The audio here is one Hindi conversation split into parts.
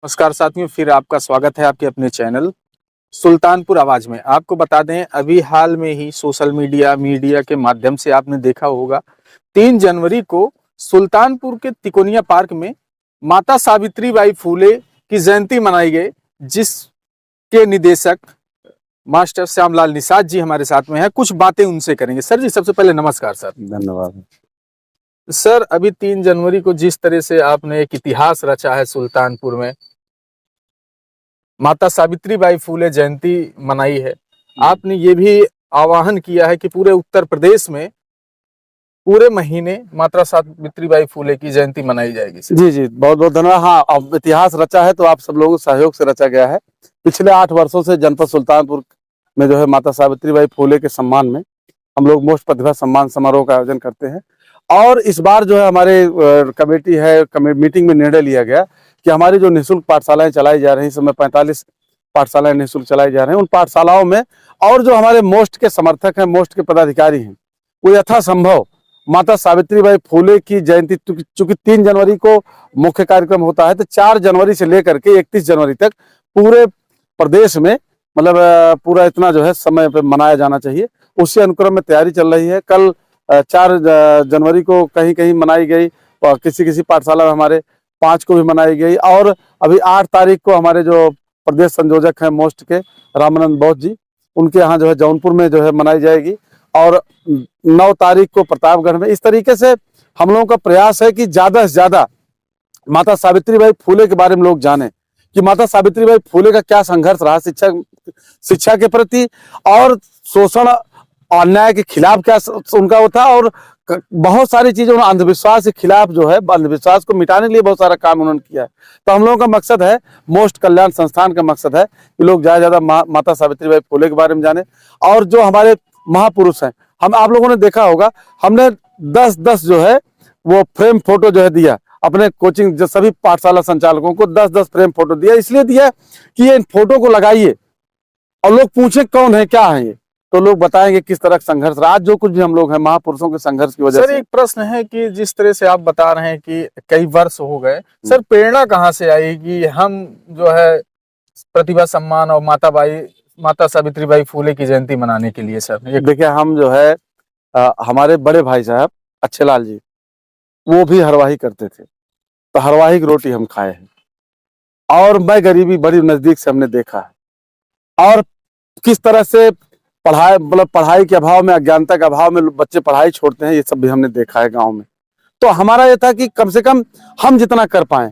नमस्कार साथियों, फिर आपका स्वागत है आपके अपने चैनल सुल्तानपुर आवाज में। आपको बता दें, अभी हाल में ही सोशल मीडिया के माध्यम से आपने देखा होगा 3 जनवरी को सुल्तानपुर के तिकोनिया पार्क में माता सावित्रीबाई फुले की जयंती मनाई गई, जिसके निदेशक मास्टर श्यामलाल निषाद जी हमारे साथ में हैं। कुछ बातें उनसे करेंगे। सर जी, सबसे पहले नमस्कार सर। धन्यवाद सर, अभी 3 जनवरी को जिस तरह से आपने एक इतिहास रचा है सुल्तानपुर में, माता सावित्रीबाई फुले जयंती मनाई है, आपने ये भी आह्वान किया है कि पूरे उत्तर प्रदेश में पूरे महीने माता सावित्रीबाई फुले की जयंती मनाई जाएगी। जी जी, बहुत बहुत धन्यवाद। हाँ, अब इतिहास रचा है तो आप सब लोगों के सहयोग से रचा गया है। पिछले 8 वर्षों से जनपद सुल्तानपुर में जो है माता सावित्रीबाई फुले के सम्मान में हम लोग मोस्ट प्रतिभा सम्मान समारोह का आयोजन करते हैं। और इस बार जो है हमारे कमेटी है, मीटिंग में निर्णय लिया गया कि हमारी जो निःशुल्क पाठशालाएं चलाई जा रही हैं, इस समय 45 पाठशालाएं निःशुल्क चलाई जा रही हैं, उन पाठशालाओं में और जो हमारे मोस्ट के समर्थक हैं, मोस्ट के पदाधिकारी हैं, वो यथासंभव माता सावित्रीबाई फुले की जयंती, चूंकि 3 जनवरी को मुख्य कार्यक्रम होता है, तो 4 जनवरी से लेकर के 31 जनवरी तक पूरे प्रदेश में मतलब पूरा इतना जो है समय पे मनाया जाना चाहिए। उसी अनुक्रम में तैयारी चल रही है। कल 4 जनवरी को कहीं कहीं मनाई गई और किसी पाठशाला में हमारे 5 को भी मनाई गई। और अभी 8 तारीख को हमारे जो प्रदेश संयोजक हैं मोस्ट के रामानंद बौद्ध जी, उनके यहाँ जो है जौनपुर में जो है मनाई जाएगी। और 9 तारीख को प्रतापगढ़ में। इस तरीके से हम लोगों का प्रयास है कि ज्यादा से ज्यादा माता सावित्रीबाई फुले के बारे में लोग जाने कि माता सावित्रीबाई फुले का क्या संघर्ष रहा शिक्षा के प्रति, और शोषण अन्याय के खिलाफ क्या उनका वो था, और बहुत सारी चीजें उन्होंने अंधविश्वास के खिलाफ जो है अंधविश्वास को मिटाने के लिए बहुत सारा काम उन्होंने किया है। तो हम लोगों का मकसद है, मोस्ट कल्याण संस्थान का मकसद है कि लोग ज्यादा माता सावित्रीबाई फुले के बारे में जाने। और जो हमारे महापुरुष हैं, हम आप लोगों ने देखा होगा, हमने 10-10 जो है वो फ्रेम फोटो जो है दिया अपने कोचिंग जो सभी पाठशाला संचालकों को 10-10 फ्रेम फोटो दिया। इसलिए दिया कि ये इन फोटो को लगाइए और लोग पूछे कौन है, क्या है ये, तो लोग बताएंगे किस तरह का संघर्ष रहा। आज जो कुछ भी हम लोग हैं महापुरुषों के संघर्ष की वजह से। सर, एक प्रश्न है कि जिस तरह से आप बता रहे हैं कि कई वर्ष हो गए, सर प्रेरणा कहाँ से आई कि हम जो है प्रतिभा सम्मान और माता सावित्रीबाई फुले की जयंती मनाने के लिए? सर देखिए, हम जो है हमारे बड़े भाई साहब अच्छेलाल जी, वो भी हरवाही करते थे, तो हरवाही की रोटी हम खाए हैं। और मैं गरीबी बड़ी नजदीक से हमने देखा है, और किस तरह से पढ़ाई के अभाव में, अज्ञानता के अभाव में बच्चे पढ़ाई छोड़ते हैं, ये सब भी हमने देखा है गांव में। तो हमारा ये था कि कम से कम हम जितना कर पाए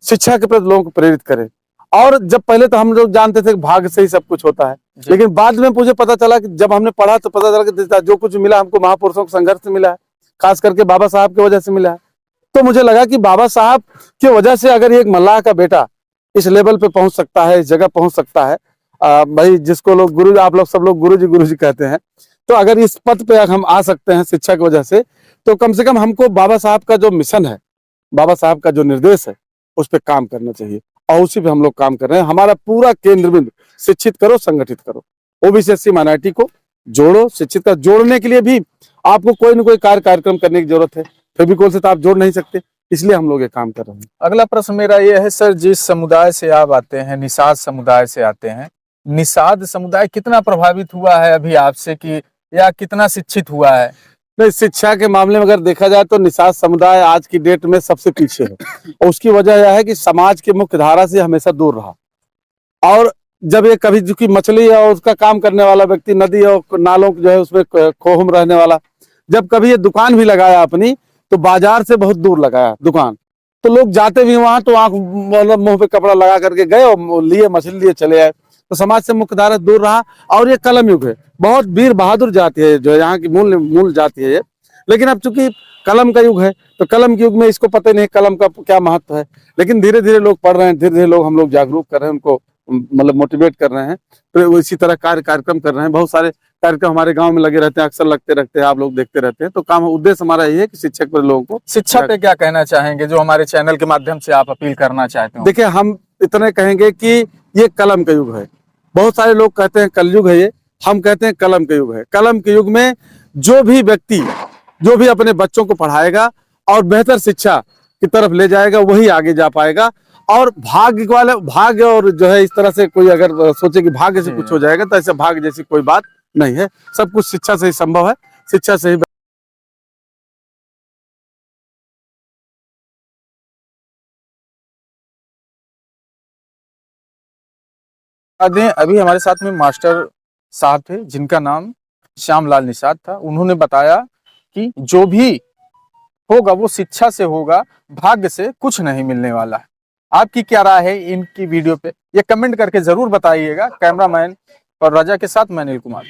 शिक्षा के प्रति लोगों को प्रेरित करें। और जब पहले तो हम लोग जानते थे कि भाग्य से ही सब कुछ होता है, लेकिन बाद में मुझे पता चला कि जब हमने पढ़ा तो पता चला कि जो कुछ मिला हमको महापुरुषों के संघर्ष से मिला है, खास करके बाबा साहब की वजह से मिला है। तो मुझे लगा कि बाबा साहब की वजह से अगर एक मल्लाह का बेटा इस लेवल पे पहुंच सकता है, इस जगह पहुंच सकता है, भाई जिसको लोग गुरु, आप लोग सब लोग गुरु जी कहते हैं, तो अगर इस पद पे हम आ सकते हैं शिक्षा की वजह से, तो कम से कम हमको बाबा साहब का जो मिशन है, बाबा साहब का जो निर्देश है, उस पर काम करना चाहिए। और उसी पे हम लोग काम कर रहे हैं। हमारा पूरा केंद्र बिंदु शिक्षित करो, संगठित करो, ओबीसी एससी माइनॉरिटी को जोड़ो, शिक्षित कर। जोड़ने के लिए भी आपको कोई न कोई कार्यक्रम करने की जरूरत है। फेविकोल से तो आप जोड़ नहीं सकते, इसलिए हम लोग ये काम कर रहे हैं। अगला प्रश्न मेरा ये है सर, जिस समुदाय से आप आते हैं, निषाद समुदाय से आते हैं, निषाद समुदाय कितना प्रभावित हुआ है अभी आपसे, कि या कितना शिक्षित हुआ है? नहीं, शिक्षा के मामले में अगर देखा जाए तो निषाद समुदाय आज की डेट में सबसे पीछे है, और उसकी वजह यह है कि समाज की मुख्य धारा से हमेशा दूर रहा। और जब ये कभी चूंकि मछली और उसका काम करने वाला व्यक्ति, नदी और नालों जो है उसमें खोहम रहने वाला, जब कभी ये दुकान भी लगाया अपनी, तो बाजार से बहुत दूर लगाया दुकान, तो लोग जाते भी वहां तो आंख मतलब मुंह पे कपड़ा लगा करके गए और लिए मछली लिए चले आए। तो समाज से मुख्य धारा दूर रहा। और ये कलम युग है, बहुत वीर बहादुर जाति है जो यहाँ की मूल जाति है ये। लेकिन अब चूंकि कलम का युग है, तो कलम के युग में इसको पता नहीं कलम का क्या महत्व है, लेकिन धीरे धीरे लोग पढ़ रहे हैं, धीरे धीरे लोग हम लोग जागरूक कर रहे हैं, उनको मतलब मोटिवेट कर रहे हैं। तो इसी तरह कार्यक्रम कर रहे हैं। बहुत सारे कार्यक्रम हमारे गांव में लगे रहते हैं, अक्सर लगते रहते हैं, आप लोग देखते रहते हैं। तो काम उद्देश्य हमारा यही है कि शिक्षक पर लोगों को शिक्षा पे क्या कहना चाहेंगे, जो हमारे चैनल के माध्यम से आप अपील करना चाहते हो? देखिए, हम इतने कहेंगे कि ये कलम का युग है। बहुत सारे लोग कहते हैं कलयुग है ये, हम कहते हैं कलम के युग है। कलम के युग में जो भी व्यक्ति जो भी अपने बच्चों को पढ़ाएगा और बेहतर शिक्षा की तरफ ले जाएगा, वही आगे जा पाएगा। और भाग्य और जो है इस तरह से कोई अगर सोचे कि भाग्य से कुछ हो जाएगा, तो ऐसे भाग्य जैसी कोई बात नहीं है। सब कुछ शिक्षा से ही संभव है, शिक्षा से ही। अभी हमारे साथ में मास्टर साहब थे जिनका नाम श्यामलाल निषाद था। उन्होंने बताया कि जो भी होगा वो शिक्षा से होगा, भाग्य से कुछ नहीं मिलने वाला है। आपकी क्या राय है इनकी वीडियो पे, ये कमेंट करके जरूर बताइएगा। कैमरामैन और राजा के साथ मैं अनिल कुमार।